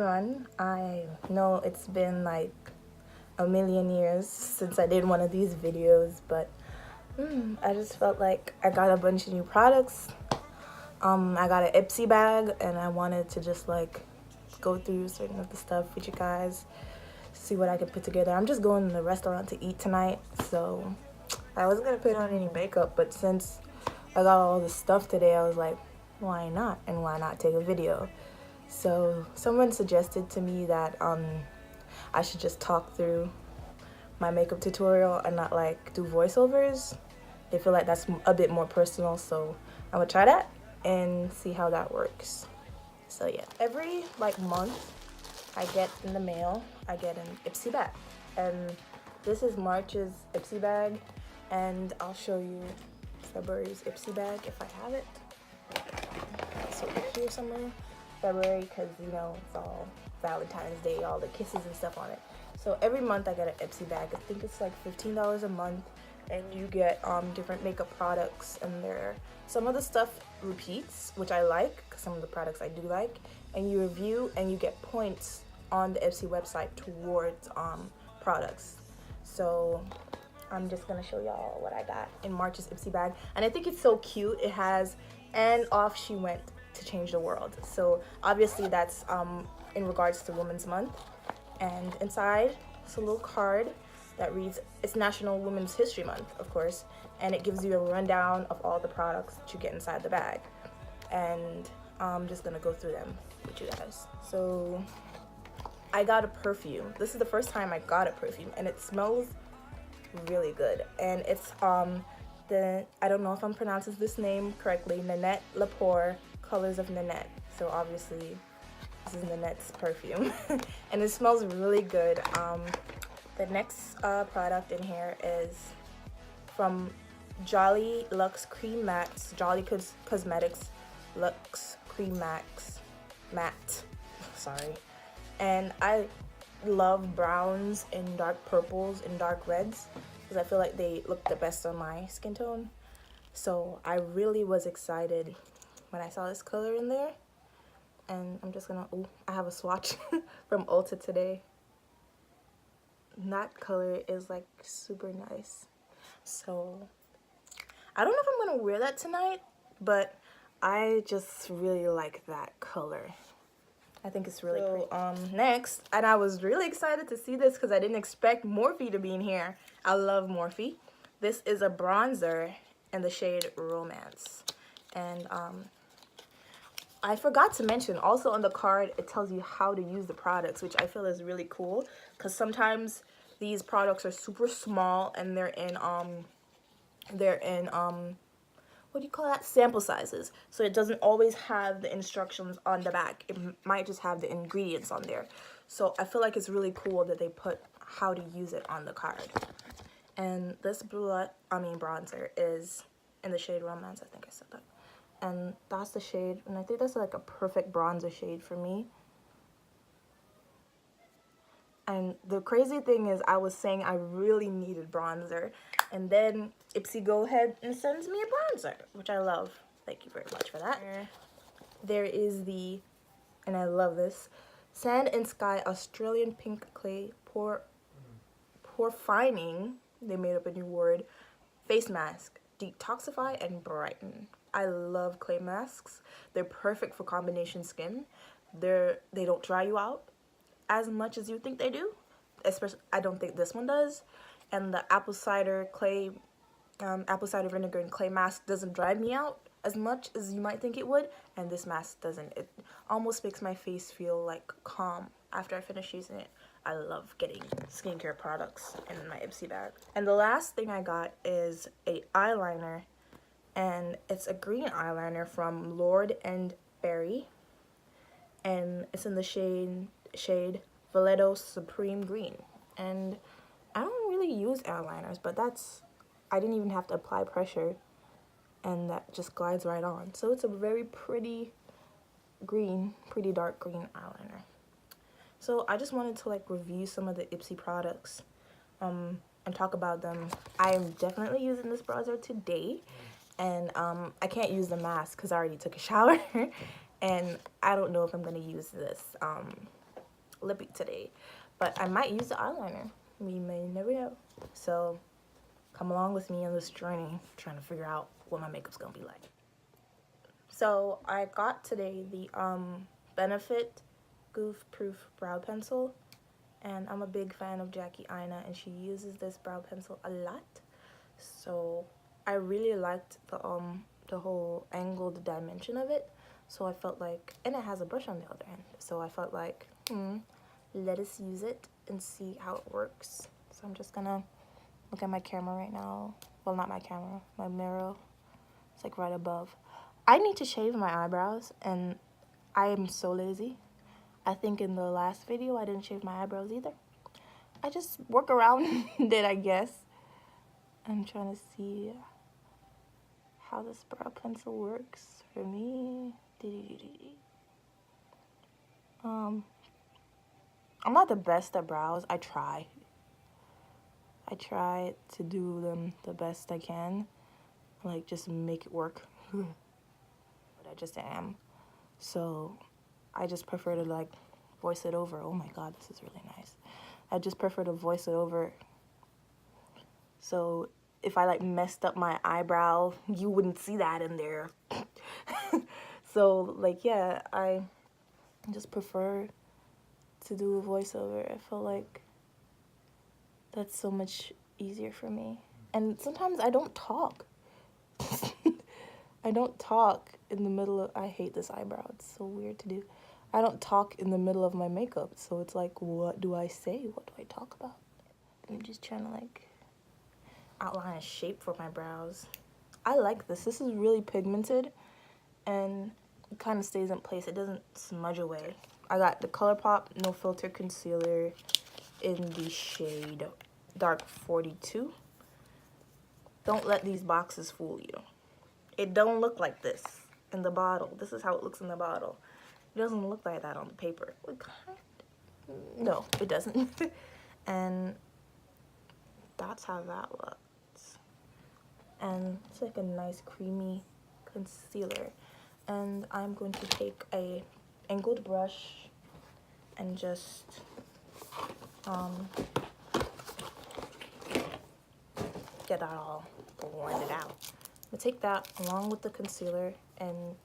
everyone. I know it's been like a million years since I did one of these videos, but I just felt like I got a bunch of new products. I got an Ipsy bag and I wanted to just like go through certain of the stuff with you guys, see what I could put together. I'm just going to the restaurant to eat tonight, so I wasn't gonna put on any makeup, but since I got all this stuff today, I was like, why not? And why not take a video? So someone suggested to me that I should just talk through my makeup tutorial and not like do voiceovers. They feel like that's a bit more personal, so I'm gonna try that and see how that works. So yeah, every like month I get in the mail, I get an Ipsy bag, and this is March's Ipsy bag, and I'll show you February's Ipsy bag if I have it. It's over here somewhere. February, because you know it's all Valentine's Day, all the kisses and stuff on it. So every month I get an Ipsy bag. I think it's like $15 a month, and you get different makeup products, and some of the stuff repeats, which I like because some of the products I do like, and you review and you get points on the Ipsy website towards products. So I'm just gonna show y'all what I got in March's Ipsy bag, and I think it's so cute. It has "and off she went to change the world," so obviously that's in regards to Women's Month. And inside it's a little card that reads, it's National Women's History Month, of course, and it gives you a rundown of all the products that you get inside the bag, and I'm just gonna go through them with you guys. So I got a perfume. This is the first time I got a perfume, and it smells really good, and it's I don't know if I'm pronouncing this name correctly, Nanette Lepore Colors of Nanette. So obviously this is Nanette's perfume and it smells really good. The next product in here is from Jolly Luxe Cream Max, Jolly Cosmetics Luxe Cream Max Matte, sorry. And I love browns and dark purples and dark reds because I feel like they look the best on my skin tone. So I really was excited when I saw this color in there, and I'm just gonna, I have a swatch from Ulta today. That color is like super nice. So I don't know if I'm gonna wear that tonight, but I just really like that color. I think it's really pretty. Next, and I was really excited to see this because I didn't expect Morphe to be in here. I love Morphe. This is a bronzer in the shade Romance, and I forgot to mention also on the card it tells you how to use the products, which I feel is really cool because sometimes these products are super small and they're in what do you call that, sample sizes, so it doesn't always have the instructions on the back. It might just have the ingredients on there. So I feel like it's really cool that they put how to use it on the card. And this bronzer is in the shade Romance. I think I said that. And that's the shade, and I think that's like a perfect bronzer shade for me. And the crazy thing is, I was saying I really needed bronzer, and then Ipsy go ahead and sends me a bronzer, which I love. Thank you very much for that. There is the, and I love this, Sand and Sky Australian Pink Clay Porfining, they made up a new word, face mask. Detoxify and brighten. I love clay masks. They're perfect for combination skin. They don't dry you out as much as you think they do. Especially, I don't think this one does. And the apple cider vinegar and clay mask doesn't dry me out as much as you might think it would. And this mask doesn't. It almost makes my face feel like calm after I finish using it. I love getting skincare products in my Ipsy bag. And the last thing I got is a eyeliner, and it's a green eyeliner from Lord and Berry, and it's in the shade Velluto Supreme Green. And I don't really use eyeliners, but I didn't even have to apply pressure, and that just glides right on. So it's a very pretty green, pretty dark green eyeliner. So I just wanted to like review some of the Ipsy products and talk about them. I am definitely using this bronzer today, and I can't use the mask because I already took a shower and I don't know if I'm going to use this lippy today. But I might use the eyeliner. We may never know. So come along with me on this journey, trying to figure out what my makeup's gonna be like. So I got today the Benefit Goof Proof Brow Pencil. And I'm a big fan of Jackie Aina, and she uses this brow pencil a lot. So I really liked the whole angled dimension of it. So I felt like, and it has a brush on the other end. So I felt like, let us use it and see how it works. So I'm just gonna look at my camera right now. Well, not my camera, my mirror. It's like right above. I need to shave my eyebrows, and I am so lazy. I think in the last video I didn't shave my eyebrows either. I just work around it, I guess. I'm trying to see how this brow pencil works for me. I'm not the best at brows. I try to do them the best I can, like just make it work. But I just am. So I just prefer to like voice it over. Oh my god, this is really nice. I just prefer to voice it over. So if I like messed up my eyebrow, you wouldn't see that in there. So like, yeah, I just prefer to do a voiceover. I feel like that's so much easier for me. And sometimes I don't talk. I don't talk in the middle of, I hate this eyebrow. It's so weird to do. I don't talk in the middle of my makeup. So it's like, what do I say? What do I talk about? I'm just trying to like outline a shape for my brows. I like this. This is really pigmented and it kind of stays in place. It doesn't smudge away. I got the Colorpop No Filter Concealer in the shade Dark 42. Don't let these boxes fool you. It don't look like this in the bottle. This is how it looks in the bottle. It doesn't look like that on the paper. No, it doesn't. And that's how that looks. And it's like a nice creamy concealer. And I'm going to take a angled brush and just get that all blended out. I'm gonna take that along with the concealer and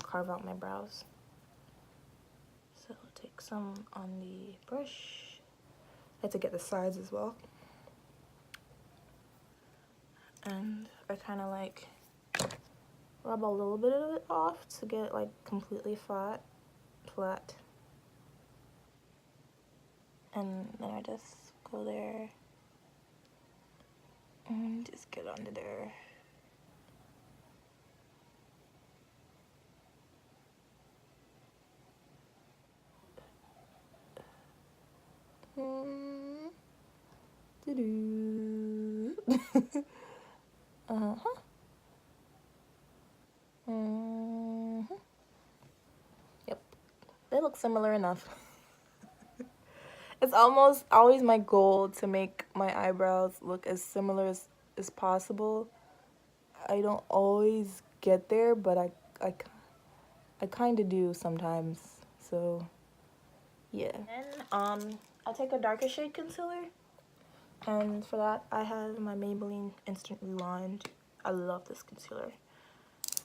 carve out my brows. So I'll take some on the brush. I have to get the sides as well. And I kind of like rub a little bit of it off to get it like completely flat. And then I just go there and just get under there. Yep, they look similar enough. It's almost always my goal to make my eyebrows look as similar as possible. I don't always get there, but I kind of do sometimes. So yeah. Then I'll take a darker shade concealer, and for that I have my Maybelline Instant Rewind. I love this concealer.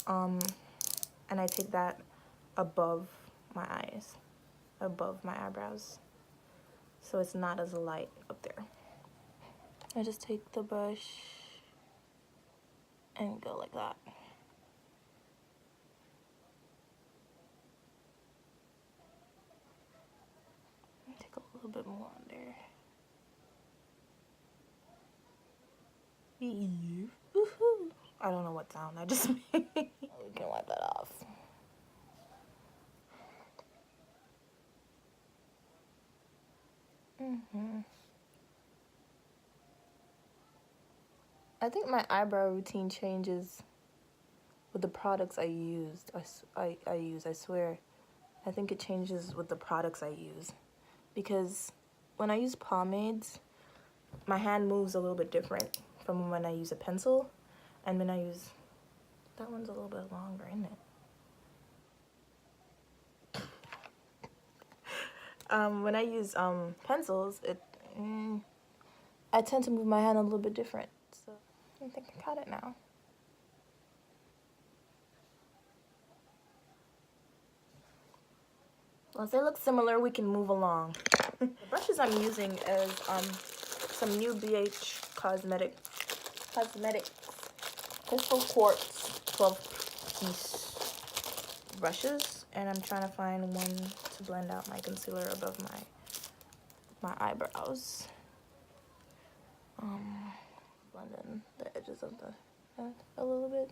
And I take that above my eyes, above my eyebrows, so it's not as light up there. I just take the brush and go like that. Take a little bit more on there. Woohoo! I don't know what sound I just made. We can wipe that off. I think my eyebrow routine changes with the products I used. I swear. I think it changes with the products I use. Because when I use pomades, my hand moves a little bit different from when I use a pencil. And when I use... That one's a little bit longer, isn't it? when I use pencils, I tend to move my hand a little bit different. So I think I got it now. Once they look similar, we can move along. The brushes I'm using is some new BH Cosmetics Crystal Quartz 12-piece brushes, and I'm trying to find one to blend out my concealer above my eyebrows. Blending the edges of the head a little bit.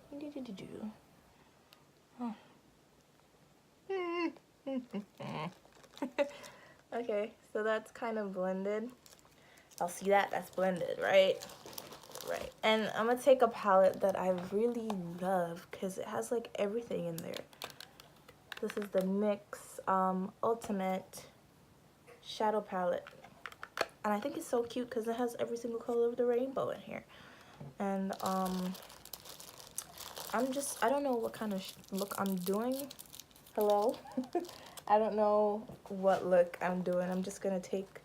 Okay, so that's kind of blended. I'll see that. That's blended, right? Right. And I'm gonna take a palette that I really love because it has like everything in there. This is the NYX Ultimate Shadow Palette. And I think it's so cute because it has every single color of the rainbow in here. And I don't know what kind of look I'm doing. Hello? I don't know what look I'm doing. I'm just gonna take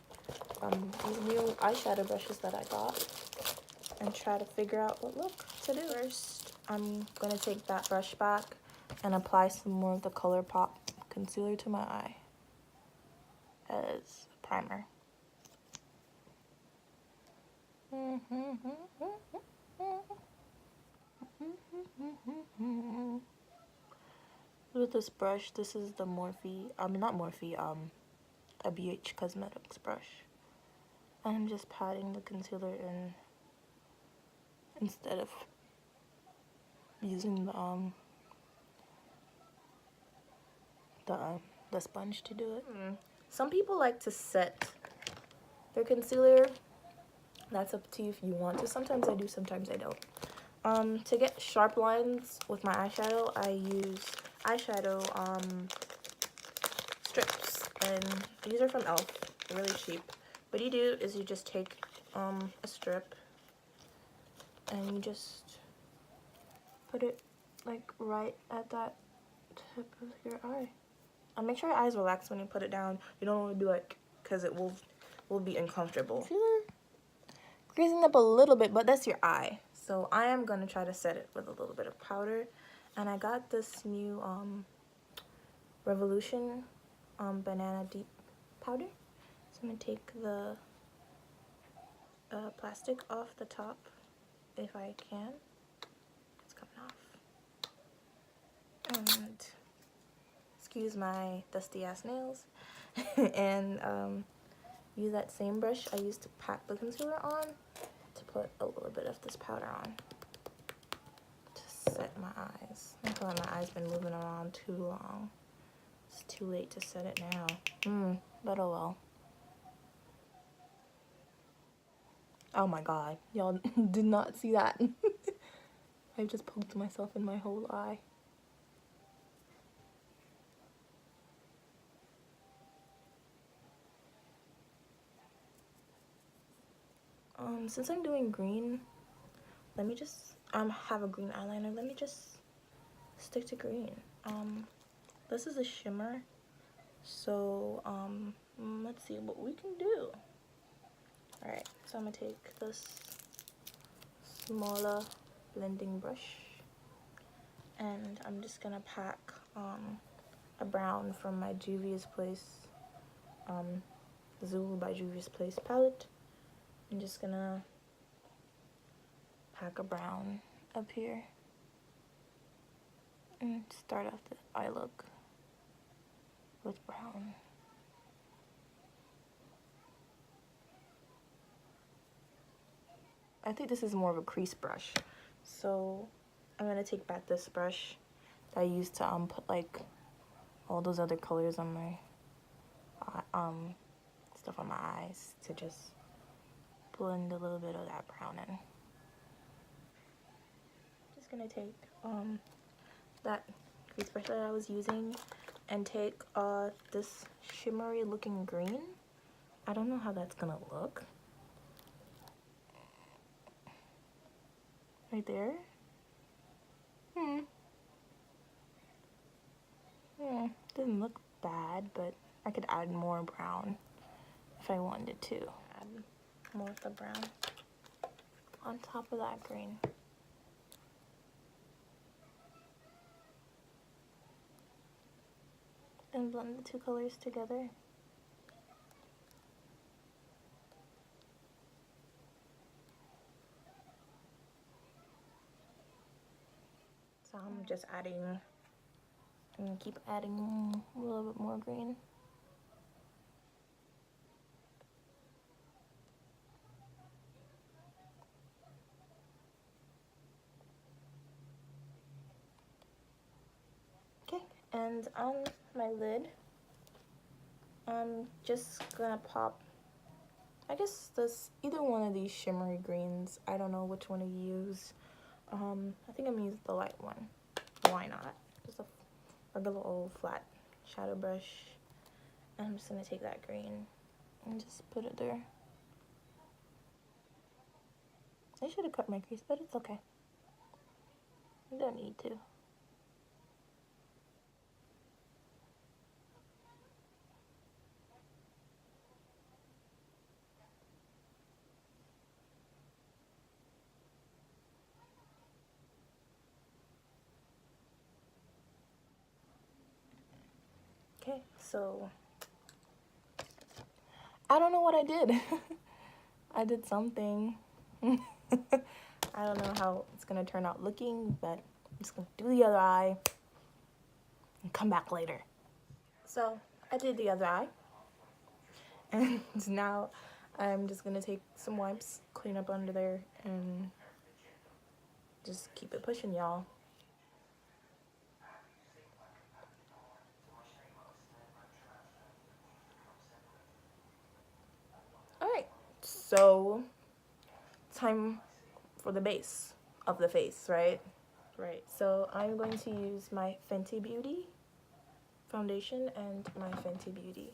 these new eyeshadow brushes that I got and try to figure out what look to do. First, I'm gonna take that brush back and apply some more of the Colorpop concealer to my eye as a primer. With this brush, this is the Morphe, not Morphe, a BH Cosmetics brush. I'm just patting the concealer in instead of using the sponge to do it. Some people like to set their concealer. That's up to you if you want to. Sometimes I do, sometimes I don't. To get sharp lines with my eyeshadow, I use eyeshadow strips, and these are from e.l.f. They're really cheap. What you do is you just take a strip and you just put it like right at that tip of your eye. And make sure your eyes relax when you put it down. You don't want to do it because it will be uncomfortable. Greasing up a little bit, but that's your eye. So I am going to try to set it with a little bit of powder. And I got this new Revolution Banana Deep powder. So I'm going to take the plastic off the top if I can. It's coming off. And excuse my dusty ass nails. And use that same brush I used to pack the concealer on to put a little bit of this powder on to set my eyes. I feel like my eyes been moving around too long. It's too late to set it now. But oh well. Oh my god, y'all did not see that. I just poked myself in my whole eye. Since I'm doing green, let me just have a green eyeliner. Let me just stick to green. This is a shimmer, so let's see what we can do. All right, so I'm gonna take this smaller blending brush, and I'm just gonna pack a brown from my Juvia's Place, Zulu by Juvia's Place palette. I'm just gonna pack a brown up here and start off the eye look with brown. I think this is more of a crease brush, so I'm gonna take back this brush that I used to put like all those other colors on my stuff on my eyes to just blend a little bit of that brown in. Just gonna take that crease brush that I was using and take this shimmery looking green. I don't know how that's gonna look. Right there. Doesn't look bad, but I could add more brown if I wanted to. Add more of the brown on top of that green. And blend the two colors together. So I'm just adding, I'm gonna keep adding a little bit more green. Okay, and on my lid, I'm just gonna pop, I guess this, either one of these shimmery greens. I don't know which one to use. I think I'm gonna use the light one. Why not? Just a regular old flat shadow brush. And I'm just gonna take that green and just put it there. I should have cut my crease, but it's okay. I don't need to. Okay, so I don't know what I did. I did something. I don't know how it's gonna turn out looking, but I'm just gonna do the other eye and come back later. So I did the other eye, and now I'm just gonna take some wipes, clean up under there, and just keep it pushing, y'all. Alright, so time for the base of the face, right? Right, so I'm going to use my Fenty Beauty foundation and my Fenty Beauty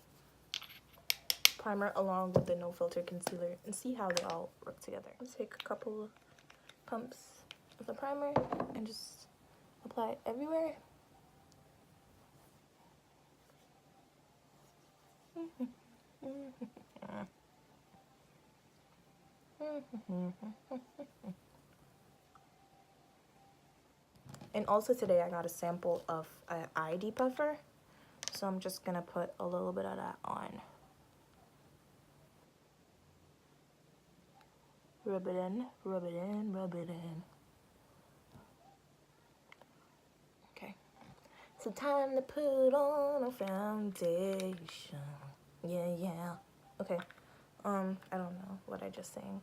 primer along with the No Filter concealer and see how they all work together. Let's take a couple pumps of the primer and just apply it everywhere. And also today I got a sample of an eye depuffer, so I'm just gonna put a little bit of that on. Rub it in, rub it in, rub it in. Okay, so time to put on a foundation. Yeah. Okay, I don't know what I just sang.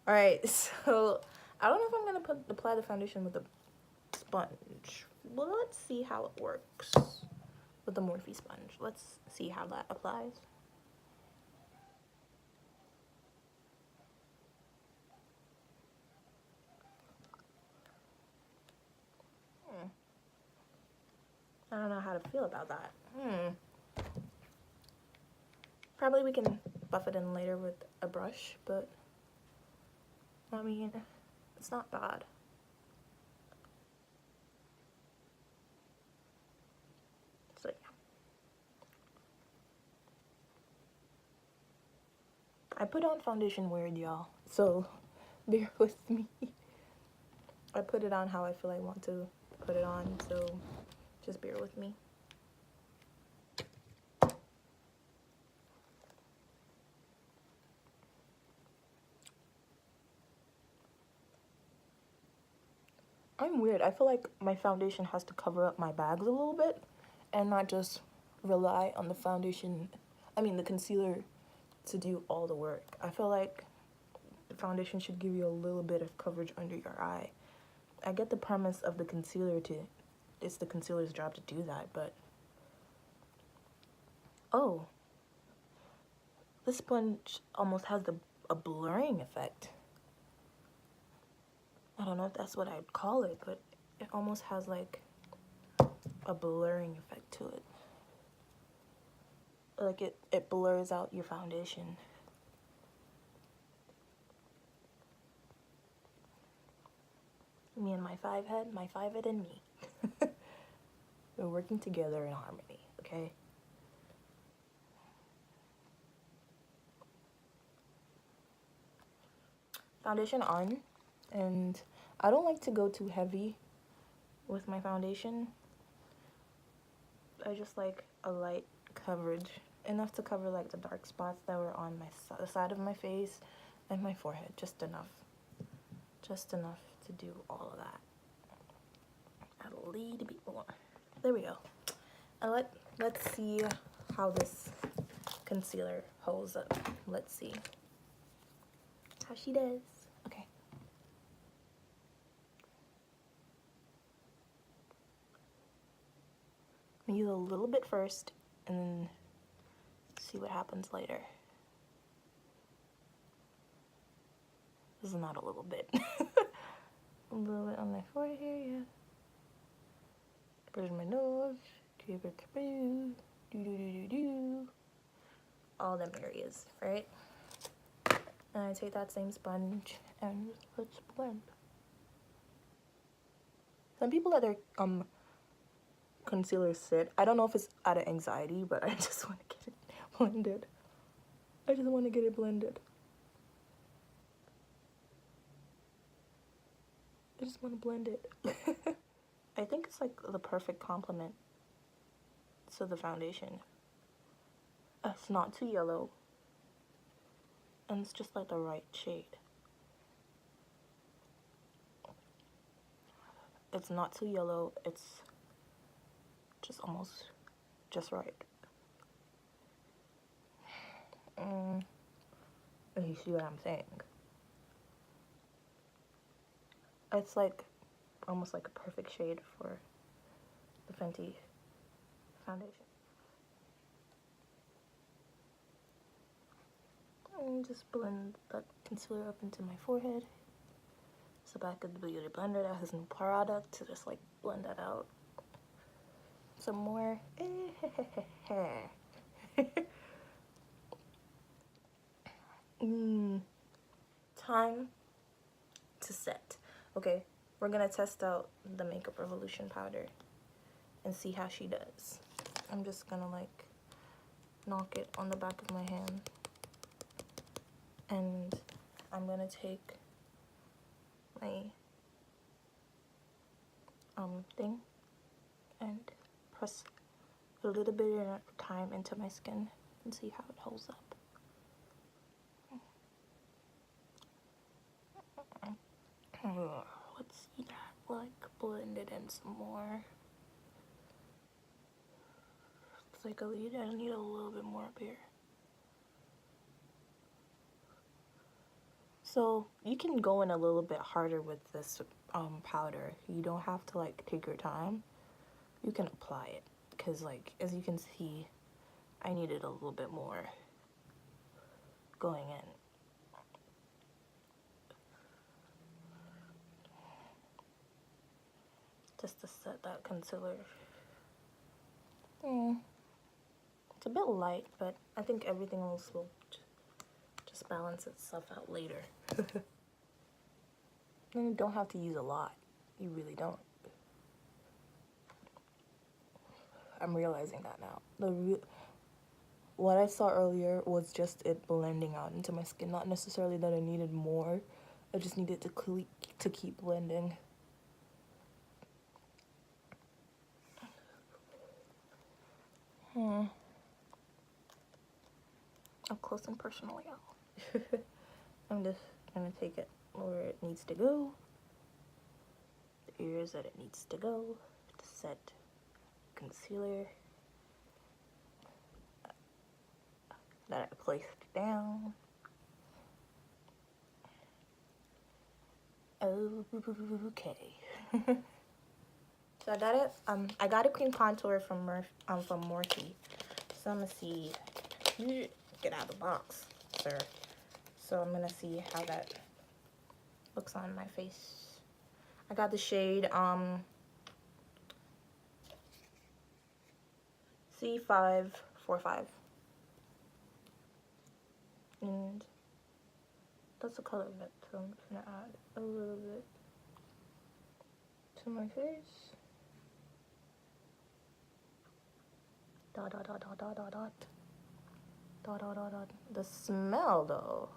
All right, so I don't know if I'm gonna apply the foundation with a sponge. Well, let's see how it works with the Morphe sponge. Let's see how that applies. I don't know how to feel about that. Probably we can buff it in later with a brush, but I mean, it's not bad. So yeah. I put on foundation weird, y'all, so bear with me. I put it on how I feel I want to put it on, so just bear with me. I'm weird. I feel like my foundation has to cover up my bags a little bit and not just rely on the foundation, the concealer to do all the work. I feel like the foundation should give you a little bit of coverage under your eye. I get the premise of the concealer it's the concealer's job to do that, but oh, this sponge almost has a blurring effect. I don't know if that's what I'd call it, but it almost has like a blurring effect to it. Like it blurs out your foundation. Me and my five head and me. We're working together in harmony, okay? foundation on, and I don't like to go too heavy with my foundation. I just like a light coverage, enough to cover like the dark spots that were on the side of my face and my forehead, just enough to do all of that. Add a little bit more. There we go. And let's see how this concealer holds up. Let's see how she does. Okay. I'm gonna use a little bit first and then see what happens later. This is not a little bit. A little bit on my forehead, yeah. Brush my nose. All them areas, right? And I take that same sponge and let's blend. Some people let their concealer sit. I don't know if it's out of anxiety, but I just want to get it blended. I just want to get it blended. I just want to blend it. I think it's like the perfect complement to the foundation. It's not too yellow, and it's just like the right shade. It's not too yellow, it's just almost just right. You see what I'm saying? It's like almost like a perfect shade for the Fenty foundation. And just blend that concealer up into my forehead. So back of the beauty blender that has no product to just like blend that out some more. Time to set. Okay, we're gonna test out the Makeup Revolution powder and see how she does. I'm just gonna like knock it on the back of my hand, and I'm gonna take my thing and press a little bit at a time into my skin and see how it holds up. Let's see that, like, blend it in some more. It's like I need a little bit more up here. So you can go in a little bit harder with this powder. You don't have to like take your time. You can apply it, because like as you can see, I needed a little bit more going in. Just to set that concealer. It's a bit light, but I think everything else will just balance itself out later. And you don't have to use a lot. You really don't. I'm realizing that now. What I saw earlier was just it blending out into my skin. Not necessarily that I needed more. I just needed to keep blending. Up close and personal, y'all. I'm just gonna take it where it needs to go. The areas that it needs to go to set concealer that I placed down. Okay. So I got it. I got a cream contour from Morphe. So I'm gonna see. Get out of the box, sir. So I'm gonna see how that looks on my face. I got the shade C545, and that's the color of it. So I'm just gonna add a little bit to my face. Dot dot dot dot dot dot dot. Dot dot dot dot. The smell though.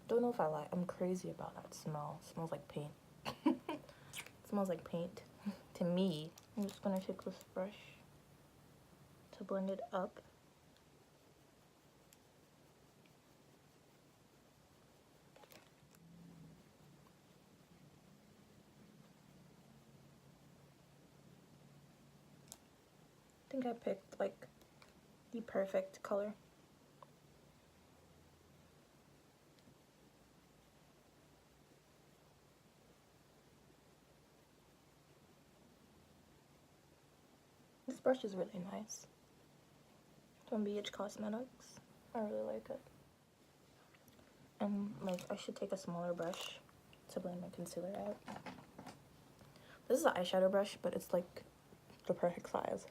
Don't know if I'm crazy about that smell. It smells like paint. It smells like paint to me. I'm just gonna take this brush to blend it up. I think I picked like the perfect color. This brush is really nice. From BH Cosmetics. I really like it. And like I should take a smaller brush to blend my concealer out. This is an eyeshadow brush, but it's like the perfect size.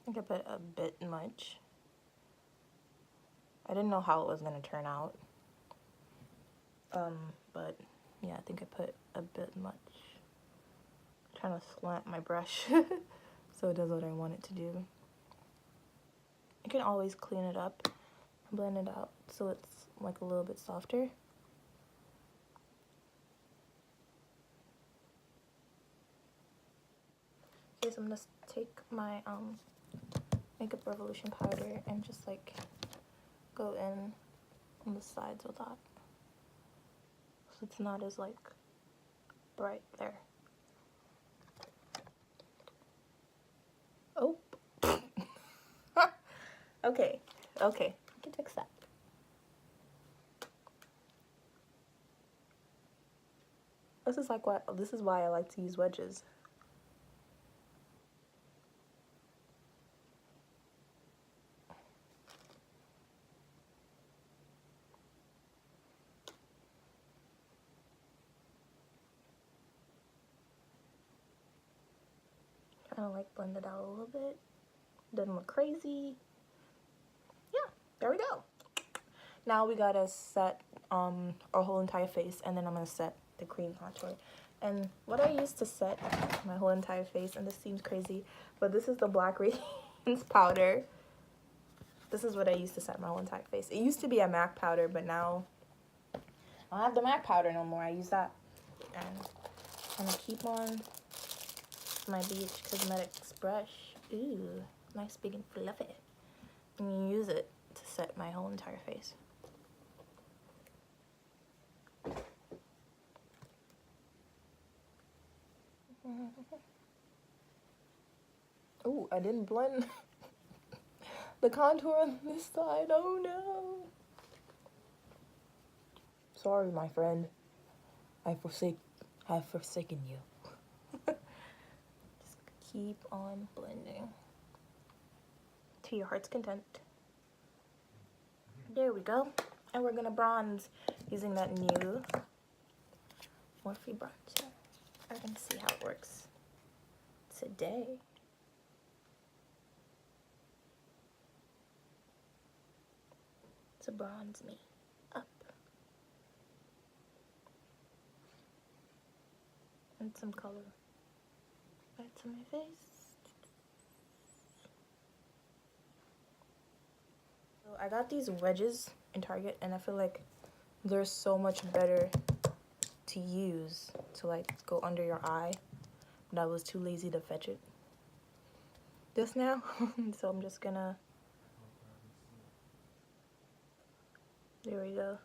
I think I put a bit much. I didn't know how it was gonna turn out. But yeah, I think I put a bit much. I'm trying to slant my brush so it does what I want it to do. You can always clean it up and blend it out so it's like a little bit softer. Okay, so I'm gonna take my Makeup Revolution powder and just like go in on the sides with that, so it's not as like bright there. Oh. Okay, I can fix that. This is why I like to use wedges. Kind of like blend it out a little bit. Doesn't look crazy. Yeah, there we go. Now we gotta set our whole entire face, and then I'm gonna set the cream contour. And what I use to set my whole entire face, and this seems crazy, but this is the Black Radiance powder. This is what I use to set my whole entire face. It used to be a MAC powder, but now I don't have the MAC powder no more. I use that. And I'm gonna keep on my BH Cosmetics brush. Ooh, nice big and fluffy. And you use it to set my whole entire face. Ooh, I didn't blend the contour on this side. Oh no. Sorry, my friend. I've forsaken you. Just keep on blending to your heart's content. There we go. And we're gonna bronze using that new Morphe bronzer. We're gonna see how it works today. To bronze me up. And some color back to my face. So I got these wedges in Target, and I feel like they're so much better to use to like go under your eye, but I was too lazy to fetch it just now. So I'm just gonna, there we go.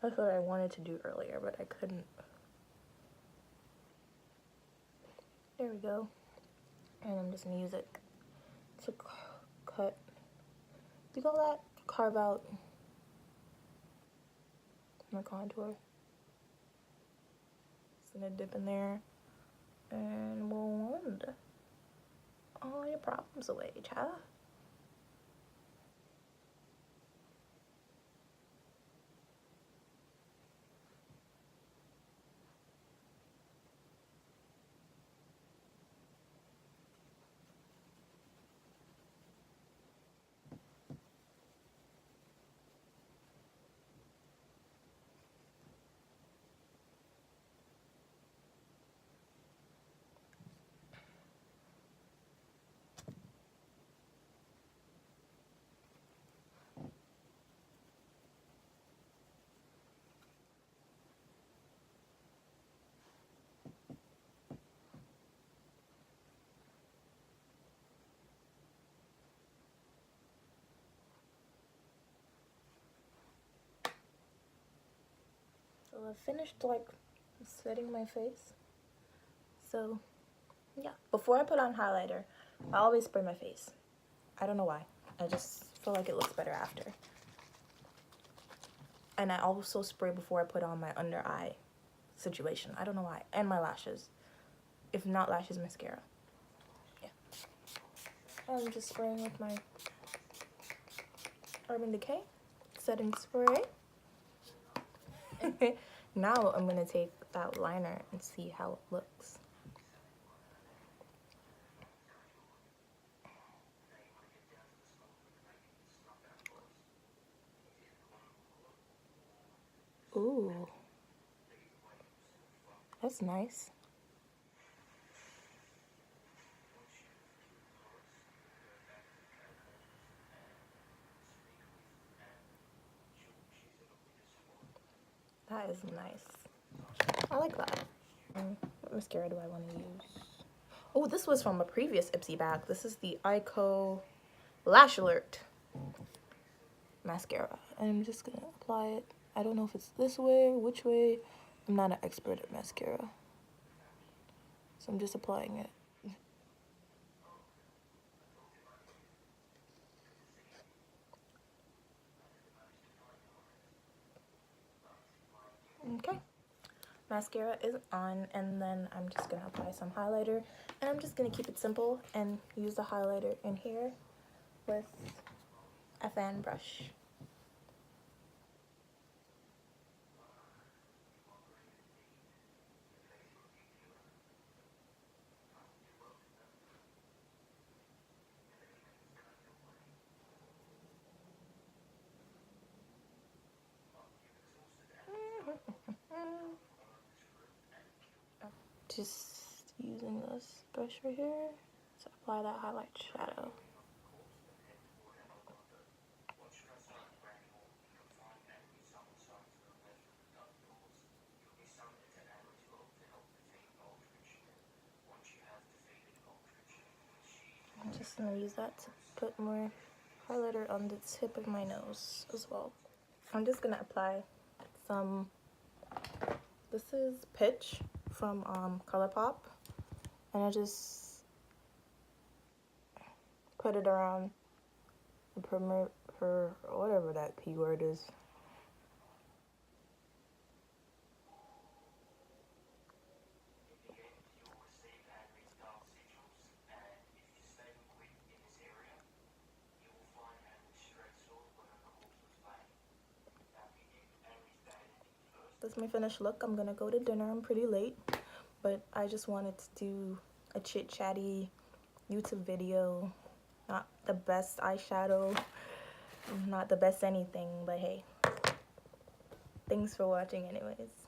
That's what I wanted to do earlier, but I couldn't. There we go. And I'm just gonna use it to cut, do you call that? Carve out my contour. Just gonna dip in there and blend all your problems away, child. I finished like setting my face. So yeah, before I put on highlighter, I always spray my face. I don't know why. I just feel like it looks better after. And I also spray before I put on my under eye situation. I don't know why. And my lashes. If not lashes, mascara. Yeah. I'm just spraying with my Urban Decay setting spray. Now I'm going to take that liner and see how it looks. Ooh. That's nice. That is nice. I like that. What mascara do I want to use? Oh, this was from a previous Ipsy bag. This is the Eyeko Lash Alert mascara. And I'm just going to apply it. I don't know if it's this way or which way. I'm not an expert at mascara. So I'm just applying it. Okay. Mascara is on, and then I'm just going to apply some highlighter. And I'm just going to keep it simple and use the highlighter in here with a fan brush. Just using this brush right here to apply that highlight shadow. I'm just going to use that to put more highlighter on the tip of my nose as well. I'm just going to apply some, this is Pitch from Colorpop, and I just put it around the perimeter, whatever that keyword is. That's my finished look. I'm gonna go to dinner. I'm pretty late, but I just wanted to do a chit-chatty YouTube video. Not the best eyeshadow, not the best anything, but hey, thanks for watching anyways.